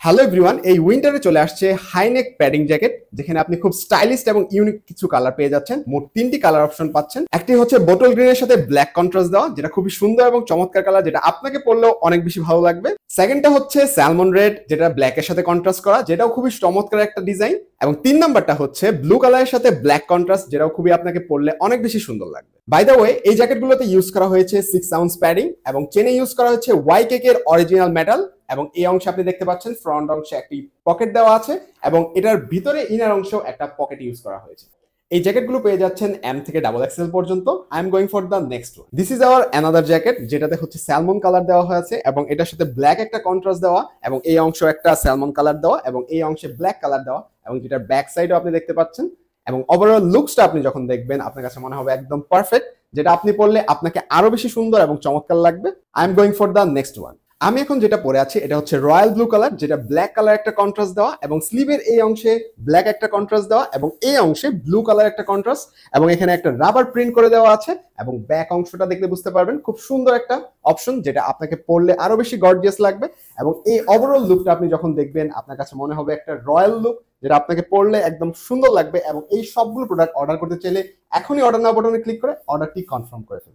Hello everyone, এই উইন্টারে চলে আসছে হাইনেক প্যাডিং জ্যাকেট, যেখানে আপনি খুব স্টাইলিশ এবং ইউনিক কিছু কালার পেয়ে যাচ্ছেন। মোট 3টি কালার অপশন পাচ্ছেন। একটি হচ্ছে বোটল গ্রিনের সাথে ব্ল্যাক কন্ট্রাস্ট দেওয়া, যেটা খুবই সুন্দর এবং চমৎকার কালার, যেটা আপনাকে পরলেও অনেক বেশি ভালো লাগবে। সেকেন্ডটা হচ্ছে স্যালমন রেড, যেটা ব্ল্যাকের সাথে কন্ট্রাস্ট করা, যেটাও খুবই চমৎকার একটা ডিজাইন। এবং 3 নাম্বারটা হচ্ছে ব্লু কালারের সাথে ব্ল্যাক কন্ট্রাস্ট, যেটাও খুবই আপনাকে পরলে অনেক বেশি সুন্দর লাগবে। বাই দ্য ওয়ে, এই জ্যাকেটগুলোতে ইউজ করা হয়েছে 6 আউন্স প্যাডিং এবং চেনে ইউজ করা হচ্ছে ওয়াইকেক এর অরিজিনাল মেটাল। এবং এই অংশে আপনি দেখতে পাচ্ছেন ফ্রন্ট অংশে একটি পকেট দেওয়া আছে এবং এটার ভিতরে ইনার অংশেও একটা পকেট ইউজ করা হয়েছে। এই জ্যাকেটগুলো পেয়ে যাচ্ছেন এম থেকে ডাবল এক্সেল পর্যন্ত। I am going for the next one. This is our another jacket, যেটাতে হচ্ছে স্যালমন কালার দেওয়া হয়েছে এবং এটার সাথে ব্ল্যাক একটা কন্ট্রাস্ট দেওয়া এবং এই অংশ একটা স্যালমন কালার দেওয়া এবং এই অংশে ব্ল্যাক কালার দেওয়া এবং যেটার ব্যাক সাইডও আপনি দেখতে পাচ্ছেন। এবং ওভারঅল লুকসটা আপনি যখন দেখবেন আপনার কাছে মনে হবে একদম পারফেক্ট, যেটা আপনি পরলে আপনাকে আরো বেশি সুন্দর এবং চমৎকার লাগবে। I am going for the next one. আমি এখন যেটা পরে আছি এটা হচ্ছে রয়্যাল ব্লু কালার, যেটা ব্ল্যাক কালার একটা কন্ট্রাস্ট দেওয়া এবং স্লিভের এই অংশে ব্ল্যাক একটা কন্ট্রাস্ট দেওয়া এবং এই অংশে ব্লু কালার একটা কন্ট্রাস্ট এবং এখানে একটা রাবার প্রিন্ট করে দেওয়া আছে। এবং ব্যাক অংশটা দেখলে বুঝতে পারবেন খুব সুন্দর একটা অপশন, যেটা আপনাকে পরলে আরো বেশি গর্জিয়াস লাগবে। এবং এই ওভারঅল লুকটা আপনি যখন দেখবেন আপনার কাছে মনে হবে একটা রয়্যাল লুক, যেটা আপনাকে পরলে একদম সুন্দর লাগবে। এবং এই সবগুলো প্রোডাক্ট অর্ডার করতে চাইলে এখনই অর্ডার নাও বাটনে ক্লিক করে অর্ডারটি কনফার্ম করে ফেলুন।